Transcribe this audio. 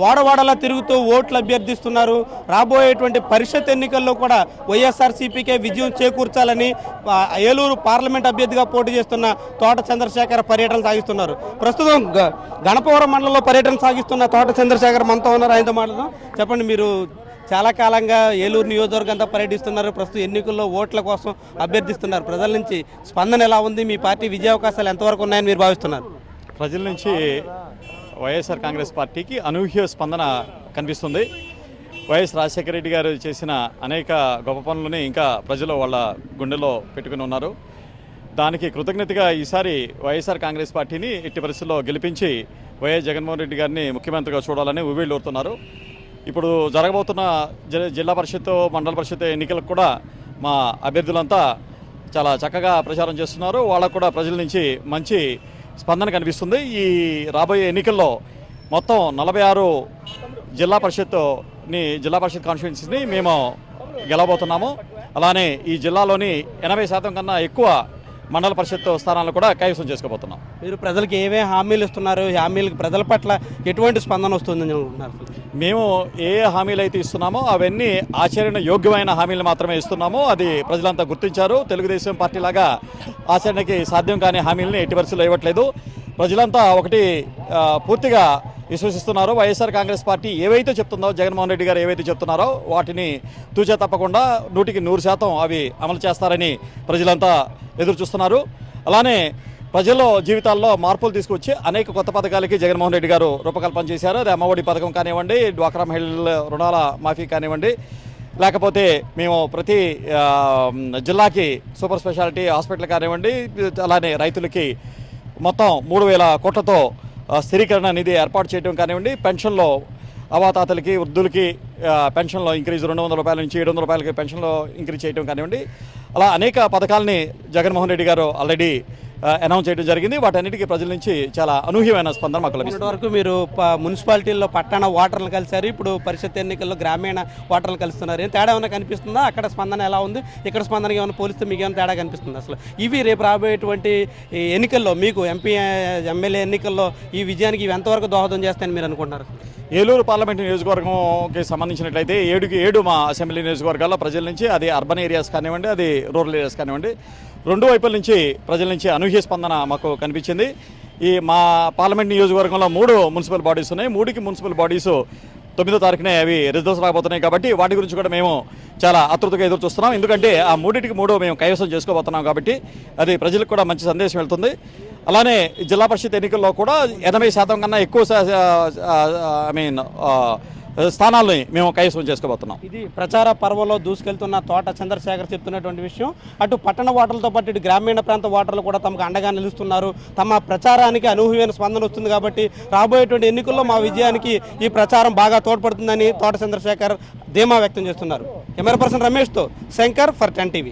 వాడవాడలా తిరుగుతూ ఓట్లు అభ్యర్థిస్తున్నారు. రాబోయేటువంటి పరిషత్ ఎన్నికల్లో కూడా వైఎస్ఆర్సీపీకే విజయం చేకూర్చాలని ఏలూరు పార్లమెంట్ అభ్యర్థిగా పోటీ చేస్తున్న తోట చంద్రశేఖర్ పర్యటన సాగిస్తున్నారు. ప్రస్తుతం గణపవరం మండలంలో పర్యటన సాగిస్తున్న తోట చంద్రశేఖర్ మనతో ఉన్నారు. ఆయనతో మాట్లాడదాం. చెప్పండి, మీరు చాలా కాలంగా ఏలూరు నియోజకవర్గం అంతా పర్యటిస్తున్నారు. ప్రస్తుతం ఎన్నికల్లో ఓట్ల కోసం అభ్యర్థిస్తున్నారు. ప్రజల నుంచి స్పందన ఎలా ఉంది? మీ పార్టీ విజయావకాశాలు ఎంతవరకు ఉన్నాయని మీరు భావిస్తున్నారు? ప్రజల నుంచి వైఎస్ఆర్ కాంగ్రెస్ పార్టీకి అనూహ్య స్పందన కనిపిస్తుంది. వైఎస్ రాజశేఖర రెడ్డి గారు చేసిన అనేక గొప్ప పనులని ఇంకా ప్రజలు వాళ్ళ గుండెలో పెట్టుకుని ఉన్నారు. దానికి కృతజ్ఞతగా ఈసారి వైఎస్ఆర్ కాంగ్రెస్ పార్టీని ఎట్టి పరిస్థితుల్లో గెలిపించి వైఎస్ జగన్మోహన్ రెడ్డి గారిని ముఖ్యమంత్రిగా చూడాలని ఉవ్విళ్ళూరుతున్నారు. ఇప్పుడు జరగబోతున్న జిల్లా పరిషత్, మండల పరిషత్ ఎన్నికలకు కూడా మా అభ్యర్థులంతా చాలా చక్కగా ప్రచారం చేస్తున్నారు. వాళ్ళకు కూడా ప్రజల నుంచి మంచి స్పందన కనిపిస్తుంది. ఈ రాబోయే ఎన్నికల్లో మొత్తం 46 జిల్లా పరిషత్ కాన్స్టిట్యుయెన్సీని మేము గెలవబోతున్నాము. అలానే ఈ జిల్లాలోని 80% కన్నా ఎక్కువ మండల పరిషత్ స్థానాలను కూడా కైవసం చేసుకోబోతున్నాం. మీరు ప్రజలకు ఏవే హామీలు ఇస్తున్నారు? హామీలకు ప్రజల పట్ల ఎటువంటి స్పందన వస్తుందని అనుకుంటున్నారు? మేము ఏ హామీలు అయితే ఇస్తున్నామో అవన్నీ ఆచరణ యోగ్యమైన హామీలు మాత్రమే ఇస్తున్నాము. అది ప్రజలంతా గుర్తించారు. తెలుగుదేశం పార్టీ లాగా ఆచరణకి సాధ్యం కాని హామీలని ఎట్టి పరిస్థితుల్లో ఇవ్వట్లేదు. ప్రజలంతా ఒకటి పూర్తిగా విశ్వసిస్తున్నారు. వైఎస్ఆర్ కాంగ్రెస్ పార్టీ ఏవైతే చెప్తుందో, జగన్మోహన్ రెడ్డి గారు ఏవైతే చెప్తున్నారో వాటిని తూచా తప్పకుండా 100% అవి అమలు చేస్తారని ప్రజలంతా ఎదురు చూస్తున్నారు. అలానే ప్రజల జీవితాల్లో మార్పులు తీసుకొచ్చి అనేక కొత్త పథకాలకి జగన్మోహన్ రెడ్డి గారు రూపకల్పన చేశారు. అది అమ్మఒడి పథకం కానివ్వండి, డ్వాక్రా మహిళల రుణాల మాఫీ కానివ్వండి, లేకపోతే మేము ప్రతి జిల్లాకి సూపర్ స్పెషాలిటీ హాస్పిటల్ కానివ్వండి, అలానే రైతులకి మొత్తం 3,000 కోట్లతో స్థిరీకరణ నిధి ఏర్పాటు చేయడం కానివ్వండి, పెన్షన్లో అవాతాతలకి, వృద్ధులకి పెన్షన్లో ఇంక్రీజ్ 200 రూపాయల నుంచి 700 రూపాయలకి పెన్షన్లో ఇంక్రీజ్ చేయడం కానివ్వండి, అలా అనేక పథకాలని జగన్మోహన్ రెడ్డి గారు ఆల్రెడీ అనౌన్స్ చేయడం జరిగింది. వాటన్నిటికీ ప్రజల నుంచి చాలా అనూహ్యమైన స్పందన మాకు లభిస్తుంది. వరకు మీరు మున్సిపాలిటీల్లో పట్టణ ఓటర్లు కలిశారు, ఇప్పుడు పరిషత్ ఎన్నికల్లో గ్రామీణ ఓటర్లు కలుస్తున్నారు. ఏం తేడా ఏమైనా కనిపిస్తుందా? అక్కడ స్పందన ఎలా ఉంది, ఇక్కడ స్పందన ఏమైనా పోలిస్తే మీకు ఏమైనా తేడా కనిపిస్తుంది? అసలు ఇవి రేపు రాబోయేటువంటి ఎన్నికల్లో, మీకు ఎంపీ ఎమ్మెల్యే ఎన్నికల్లో ఈ విజయానికి ఇవి ఎంతవరకు దోహదం చేస్తాయని మీరు అనుకుంటున్నారు? ఏలూరు పార్లమెంటు నియోజకవర్గంకి సంబంధించినట్లయితే 7 మా అసెంబ్లీ నియోజకవర్గాల్లో ప్రజల నుంచి, అది అర్బన్ ఏరియాస్ కానివ్వండి, అది రూరల్ ఏరియాస్ కానివ్వండి, 2 వైపుల నుంచి ప్రజల నుంచి అనూహ్య స్పందన మాకు కనిపించింది. ఈ మా పార్లమెంట్ నియోజకవర్గంలో 3 మున్సిపల్ బాడీస్ ఉన్నాయి. 3కి మున్సిపల్ బాడీస్ 9వ తారీఖునే అవి రిజల్ట్స్ రాబోతున్నాయి. కాబట్టి వాటి గురించి కూడా మేము చాలా ఆతృతగా ఎదురు చూస్తున్నాం. ఎందుకంటే ఆ 3 మేము కైవసం చేసుకోబోతున్నాం. కాబట్టి అది ప్రజలకు కూడా మంచి సందేశం వెళ్తుంది. అలానే జిల్లా పరిషత్ ఎన్నికల్లో కూడా 80% కన్నా ఎక్కువ స్థానాలని మేము కైవసం చేసుకోబోతున్నాం. ఇది ప్రచార పర్వంలో దూసుకెళ్తున్న తోట చంద్రశేఖర్ చెప్తున్నటువంటి విషయం. అటు పట్టణ ఓటర్లతో పాటు ఇటు గ్రామీణ ప్రాంత ఓటర్లు కూడా తమకు అండగా నిలుస్తున్నారు. తమ ప్రచారానికి అనూహ్యమైన స్పందన వస్తుంది. కాబట్టి రాబోయేటువంటి ఎన్నికల్లో మా విజయానికి ఈ ప్రచారం బాగా తోడ్పడుతుందని తోట చంద్రశేఖర్ ధీమా వ్యక్తం చేస్తున్నారు. కెమెరా పర్సన్ రమేష్తో శంకర్ ఫర్ 10 TV.